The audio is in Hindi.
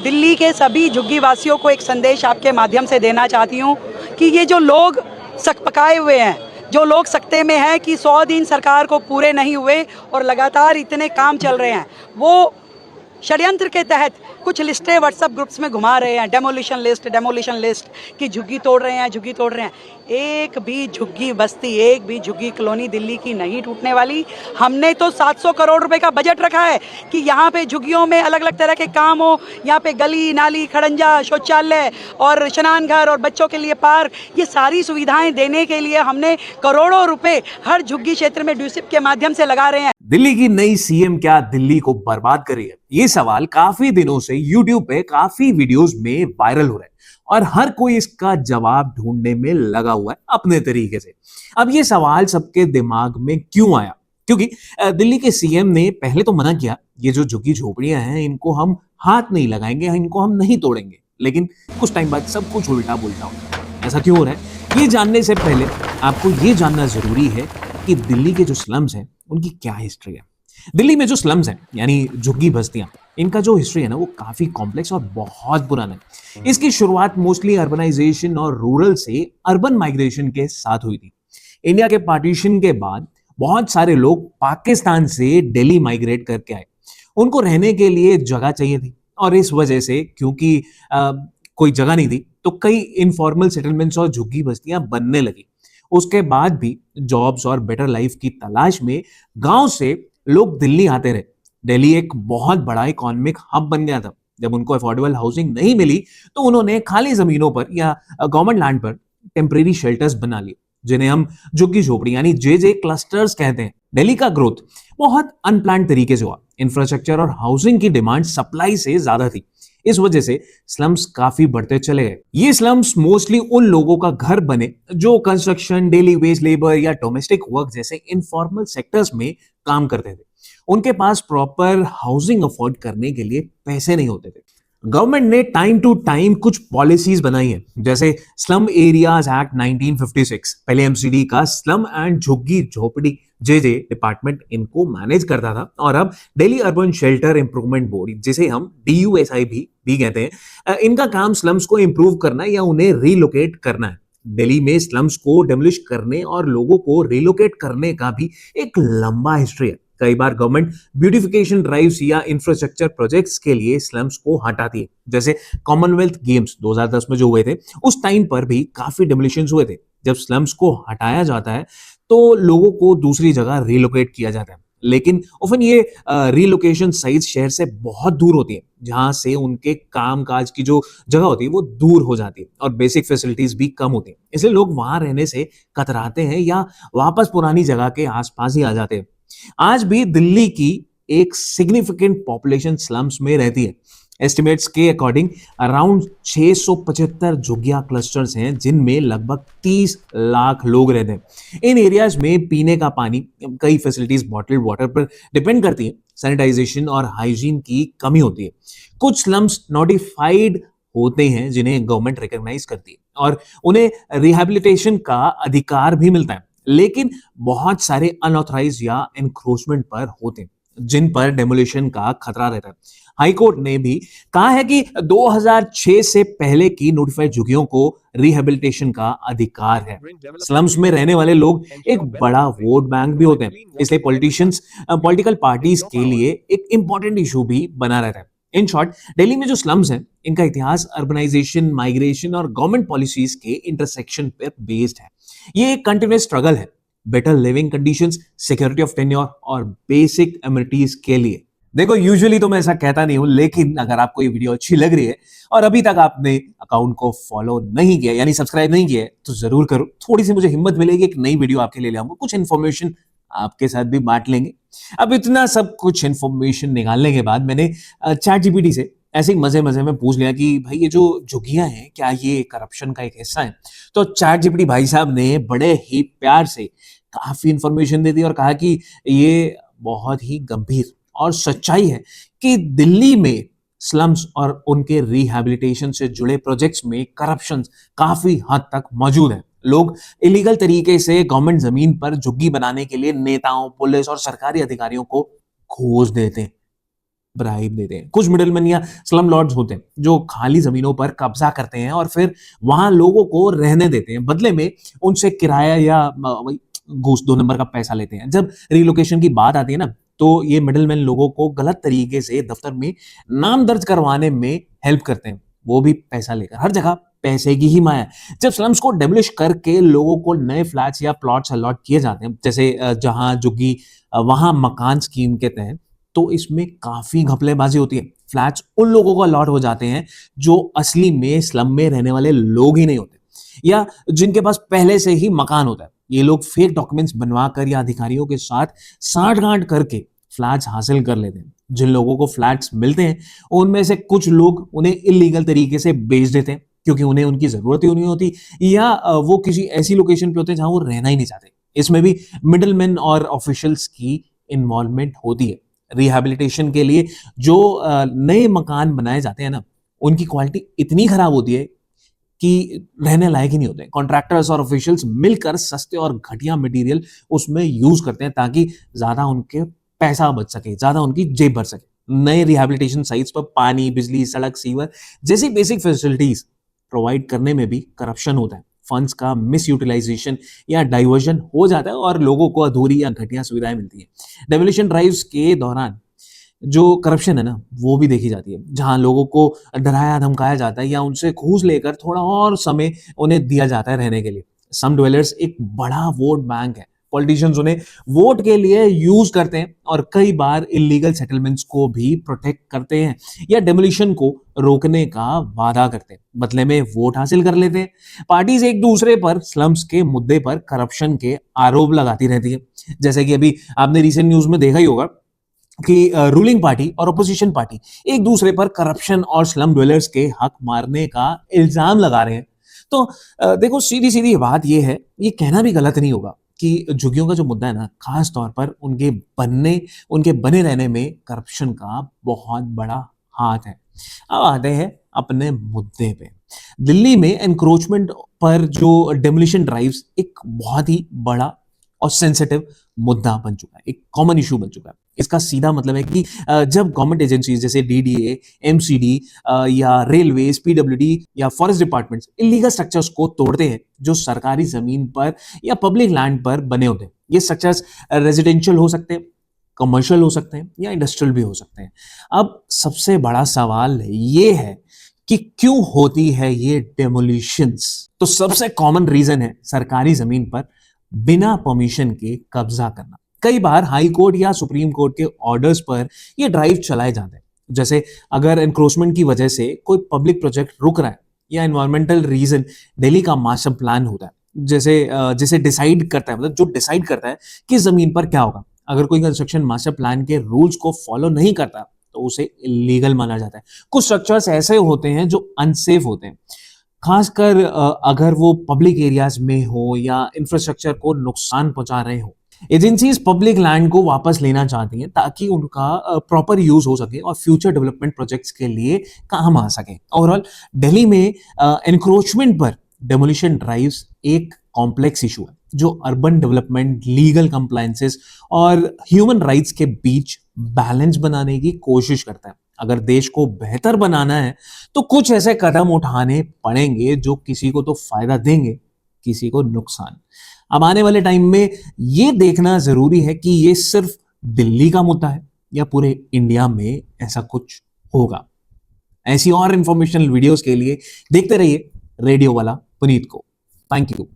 दिल्ली के सभी झुग्गी वासियों को एक संदेश आपके माध्यम से देना चाहती हूँ कि ये जो लोग पकाए हुए हैं, जो लोग सत्ते में हैं कि 100 दिन सरकार को पूरे नहीं हुए और लगातार इतने काम चल रहे हैं, वो षड्यंत्र के तहत कुछ लिस्टें व्हाट्सएप ग्रुप्स में घुमा रहे हैं, डेमोलिशन लिस्ट कि झुग्गी तोड़ रहे हैं। एक भी झुग्गी बस्ती, एक भी झुग्गी कॉलोनी दिल्ली की नहीं टूटने वाली। हमने तो 700 करोड़ रुपए का बजट रखा है कि यहाँ पे झुग्गियों में अलग अलग तरह के काम हो, यहाँ पे गली नाली खड़ंजा शौचालय और स्नान घर और बच्चों के लिए पार्क, ये सारी सुविधाएं देने के लिए हमने करोड़ों रुपए हर झुग्गी क्षेत्र में ड्यूसिप के माध्यम से लगा रहे हैं। दिल्ली की नई सीएम क्या दिल्ली को बर्बाद करेगी? ये सवाल काफी दिनों से यूट्यूब पे काफी वीडियोस में वायरल हो रहे हैं और हर कोई इसका जवाब ढूंढने में लगा हुआ है अपने तरीके से। अब ये सवाल सबके दिमाग में क्यों आया? क्योंकि दिल्ली के सीएम ने पहले तो मना किया, ये जो झुग्गी झोपड़ियां हैं इनको हम हाथ नहीं लगाएंगे, इनको हम नहीं तोड़ेंगे। लेकिन कुछ टाइम बाद सब कुछ उल्टा पुल्टा हो गया। ऐसा क्यों हो रहा है? ये जानने से पहले आपको ये जानना जरूरी है कि दिल्ली के जो स्लम्स हैं उनकी क्या हिस्ट्री है। दिल्ली में जो स्लम्स हैं यानी झुग्गी बस्तियां, इनका जो हिस्ट्री है ना वो काफी कॉम्प्लेक्स और बहुत पुराना है। इसकी शुरुआत मोस्टली अर्बनाइजेशन और रूरल से अर्बन माइग्रेशन के साथ हुई थी। इंडिया के पार्टीशन के बाद बहुत सारे लोग पाकिस्तान से दिल्ली माइग्रेट करके आए। उनको रहने के लिए जगह चाहिए थी और इस वजह से क्योंकि कोई जगह नहीं थी तो कई इनफॉर्मल सेटलमेंट्स और झुग्गी बस्तियां बनने लगी। उसके बाद भी जॉब्स और बेटर लाइफ की तलाश में गांव से लोग दिल्ली आते रहे। दिल्ली एक बहुत बड़ा इकोनॉमिक हब बन गया था। जब उनको अफोर्डेबल हाउसिंग नहीं मिली तो उन्होंने खाली जमीनों पर या गवर्नमेंट लैंड पर टेम्परेरी शेल्टर्स बना लिए, जिन्हें हम झुग्गी झोपड़ी यानी जे क्लस्टर्स कहते हैं। दिल्ली का ग्रोथ बहुत अनप्लान्ड तरीके से हुआ। इंफ्रास्ट्रक्चर और हाउसिंग की डिमांड सप्लाई से ज्यादा थी। इस वजह से स्लम्स काफी बढ़ते चले गए। ये स्लम्स मोस्टली उन लोगों का घर बने जो कंस्ट्रक्शन, डेली वेज लेबर या डोमेस्टिक वर्क जैसे इनफॉर्मल सेक्टर्स में काम करते थे। उनके पास प्रॉपर हाउसिंग अफोर्ड करने के लिए पैसे नहीं होते थे। गवर्नमेंट ने टाइम टू टाइम कुछ पॉलिसीज बनाई है, जैसे स्लम एरियाज एक्ट 1956। पहले एमसीडी का स्लम एंड झुग्गी झोपड़ी जे डिपार्टमेंट इनको मैनेज करता था और अब Delhi urban shelter improvement board, जिसे हम DUSI भी कहते हैं, इनका काम स्लम्स को इंप्रूव करना या उन्हें रीलोकेट करना है। दिल्ली में स्लम्स को डेमोलिश करने और लोगों को रिलोकेट करने का भी एक लंबा हिस्ट्री है। कई बार गवर्नमेंट ब्यूटिफिकेशन ड्राइव्स या इंफ्रास्ट्रक्चर प्रोजेक्ट्स के लिए स्लम्स को हटाती है। जैसे कॉमनवेल्थ गेम्स 2010 में जो हुए थे, उस टाइम पर भी काफी डेमोलिशंस हुए थे। जब स्लम्स को हटाया जाता है तो लोगों को दूसरी जगह रिलोकेट किया जाता है, लेकिन ऑफन ये रिलोकेशन साइट्स शहर से बहुत दूर होती है, जहां से उनके काम काज की जो जगह होती है वो दूर हो जाती है और बेसिक फैसिलिटीज भी कम होती है। इसलिए लोग वहां रहने से कतराते हैं या वापस पुरानी जगह के आसपास ही आ जाते हैं। आज भी दिल्ली की एक सिग्निफिकेंट पॉपुलेशन स्लम्स में रहती है। एस्टिमेट्स के अकॉर्डिंग अराउंड 675 झुग्गियां क्लस्टर्स हैं, जिनमें लगभग 30 लाख लोग रहते हैं। इन एरियाज में पीने का पानी, कई फैसिलिटीज बॉटल्ड वाटर पर डिपेंड करती हैं। सैनिटाइजेशन और हाइजीन की कमी होती है। कुछ स्लम्स नोटिफाइड होते हैं जिन्हें गवर्नमेंट रिकॉग्नाइज करती है और उन्हें रिहैबिलिटेशन का अधिकार भी मिलता है, लेकिन बहुत सारे अनऑथराइज्ड या एनक्रोचमेंट पर होते हैं, जिन पर डेमोलिशन का खतरा रहता है। हाईकोर्ट ने भी कहा है कि 2006 से पहले की नोटिफाइड झुग्गियों को रिहैबिलिटेशन का अधिकार है। स्लम्स में रहने वाले लोग एक बड़ा वोट बैंक भी होते हैं, इसलिए पॉलिटिकल पार्टीज के लिए एक इंपॉर्टेंट इशू भी बना रहता है। इन शॉर्ट, दिल्ली में जो स्लम्स हैं, इनका इतिहास अर्बनाइजेशन, माइग्रेशन और गवर्नमेंट पॉलिसीज के इंटरसेक्शन पर बेस्ड है। ये एक कंटिन्यूअस स्ट्रगल है better living conditions, security of tenure और बेसिक एमिनिटीज के लिए। देखो, यूजुअली तो मैं ऐसा कहता नहीं हूं, लेकिन अगर आपको ये वीडियो अच्छी लग रही है और अभी तक आपने अकाउंट को फॉलो नहीं किया यानी सब्सक्राइब नहीं किया है, तो जरूर करो। थोड़ी सी मुझे हिम्मत मिलेगी, एक नई वीडियो आपके लिए ले आऊंगा, कुछ इन्फॉर्मेशन आपके साथ भी बांट लेंगे। अब इतना सब कुछ इन्फॉर्मेशन निकालने के बाद मैंने चैट जीपीटी से ऐसे ही मजे मजे में पूछ लिया कि भाई ये जो झुग्गियां हैं क्या ये करप्शन का एक हिस्सा है? तो चैट जीपीटी भाई साहब ने बड़े ही प्यार से काफी इंफॉर्मेशन दे दी और कहा कि ये बहुत ही गंभीर और सच्चाई है कि दिल्ली में स्लम्स और उनके रिहैबिलिटेशन से जुड़े प्रोजेक्ट्स में करप्शन काफी हद तक मौजूद है। लोग इलीगल तरीके से गवर्नमेंट जमीन पर झुग्गी बनाने के लिए नेताओं, पुलिस और सरकारी अधिकारियों को घूस देते हैं। ब्राइब देते हैं। कुछ मिडिलमैन या स्लम लॉर्ड्स होते हैं जो खाली जमीनों पर कब्जा करते हैं और फिर वहां लोगों को रहने देते हैं, बदले में उनसे किराया या वही घूस 2 नंबर का पैसा लेते हैं। जब रिलोकेशन की बात आती है ना, तो ये मिडिलमैन लोगों को गलत तरीके से दफ्तर में नाम दर्ज करवाने में हेल्प करते हैं, वो भी पैसा लेकर। हर जगह पैसे की ही माया है। जब स्लम्स को डेमोलिश करके लोगों को नए फ्लैट्स या प्लॉट्स अलॉट किए जाते हैं, जैसे जहां जुग्गी वहां मकान स्कीम के तहत, तो इसमें काफी घपलेबाजी होती है। फ्लैट्स उन लोगों को अलॉट हो जाते हैं जो असली में स्लम में रहने वाले लोग ही नहीं होते या जिनके पास पहले से ही मकान होता है। ये लोग फेक डॉक्यूमेंट्स बनवाकर या अधिकारियों के साथ साठगांठ करके फ्लैट्स हासिल कर लेते हैं। जिन लोगों को फ्लैट्स मिलते हैं उनमें से कुछ लोग उन्हें इलीगल तरीके से बेच देते हैं क्योंकि उन्हें उनकी जरूरत ही नहीं होती, या वो किसी ऐसी लोकेशन पे होते हैं जहां वो रहना ही नहीं चाहते। इसमें भी मिडिलमैन और ऑफिशियल्स की इन्वॉल्वमेंट होती है। रिहैबिलिटेशन के लिए जो नए मकान बनाए जाते हैं ना, उनकी क्वालिटी इतनी खराब होती है कि रहने लायक ही नहीं होते। कॉन्ट्रैक्टर्स और ऑफिशियल्स मिलकर सस्ते और घटिया मटेरियल उसमें यूज करते हैं ताकि ज्यादा उनके पैसा बच सके, ज्यादा उनकी जेब भर सके। नए रिहैबिलिटेशन साइट्स पर पानी, बिजली, सड़क, सीवर जैसी बेसिक फैसिलिटीज प्रोवाइड करने में भी करप्शन होता है। फंड्स का मिस यूटिलाइजेशन या डाइवर्जन हो जाता है और लोगों को अधूरी या घटिया सुविधाएं मिलती हैं। डेमोलिशन ड्राइव्स के दौरान जो करप्शन है ना, वो भी देखी जाती है, जहां लोगों को डराया धमकाया जाता है या उनसे घूस लेकर थोड़ा और समय उन्हें दिया जाता है रहने के लिए। सम ड्वेलर्स एक बड़ा वोट बैंक है। पॉलिटिशियंस उन्हें वोट के लिए यूज करते हैं और कई बार इलीगल सेटलमेंट्स को भी प्रोटेक्ट करते हैं या डेमोलिशन को रोकने का वादा करते हैं, बदले में वोट हासिल कर लेते हैं। पार्टीज एक दूसरे पर स्लम्स के मुद्दे पर करप्शन के आरोप लगाती रहती है। जैसे कि अभी आपने रिसेंट न्यूज में देखा ही होगा कि रूलिंग पार्टी और अपोजिशन पार्टी एक दूसरे पर करप्शन और स्लम ड्वेलर्स के हक मारने का इल्जाम लगा रहे हैं। तो देखो, सीधी सीधी बात यह है, ये कहना भी गलत नहीं होगा कि झुग्गियों का जो मुद्दा है ना, खास तौर पर उनके बने रहने में करप्शन का बहुत बड़ा हाथ है। अब आते हैं अपने मुद्दे पे। दिल्ली में एनक्रोचमेंट पर जो डेमोलिशन ड्राइव्स एक बहुत ही बड़ा और सेंसिटिव मुद्दा बन चुका है, एक कॉमन इशू बन चुका है। इसका सीधा मतलब है कि जब गवर्नमेंट एजेंसीज जैसे डीडीए, एमसीडी या रेलवेज, पीडब्ल्यूडी या फॉरेस्ट डिपार्टमेंट्स इलीगल स्ट्रक्चर्स को तोड़ते हैं जो सरकारी जमीन पर या पब्लिक लैंड पर बने होते हैं। ये स्ट्रक्चर्स रेजिडेंशियल हो सकते हैं, कमर्शियल हो सकते हैं या इंडस्ट्रियल भी हो सकते हैं। अब सबसे बड़ा सवाल ये है कि क्यों होती है ये डेमोलिशंस? तो सबसे कॉमन रीजन है सरकारी जमीन पर बिना परमिशन के कब्जा करना। कई बार हाई कोर्ट या सुप्रीम कोर्ट के ऑर्डर्स पर ये ड्राइव चलाए जाते हैं। जैसे अगर एनक्रोचमेंट की वजह से कोई पब्लिक प्रोजेक्ट रुक रहा है या एनवायरमेंटल रीजन दिल्ली का मास्टर प्लान होता है, जैसे डिसाइड करता है, मतलब जो डिसाइड करता है कि जमीन पर क्या होगा। अगर कोई कंस्ट्रक्शन मास्टर प्लान के रूल्स को फॉलो नहीं करता तो उसे इलीगल माना जाता है। कुछ स्ट्रक्चर्स ऐसे होते हैं जो अनसेफ होते हैं, खासकर अगर वो पब्लिक एरियाज में हो या इंफ्रास्ट्रक्चर को नुकसान पहुंचा रहे हो। एजेंसीज पब्लिक लैंड को वापस लेना चाहती हैं ताकि उनका प्रॉपर यूज हो सके और फ्यूचर डेवलपमेंट प्रोजेक्ट्स के लिए काम आ सके। ओवरऑल दिल्ली में एनक्रोचमेंट पर डेमोलिशन ड्राइव्स एक कॉम्प्लेक्स इशू है जो अर्बन डेवलपमेंट, लीगल कंप्लायंसेस और ह्यूमन राइट्स के बीच बैलेंस बनाने की कोशिश करता है। अगर देश को बेहतर बनाना है तो कुछ ऐसे कदम उठाने पड़ेंगे जो किसी को तो फायदा देंगे, किसी को नुकसान। अब आने वाले टाइम में ये देखना जरूरी है कि ये सिर्फ दिल्ली का मुद्दा है या पूरे इंडिया में ऐसा कुछ होगा। ऐसी और इंफॉर्मेशनल वीडियोस के लिए देखते रहिए रेडियो वाला पुनीत को। Thank you.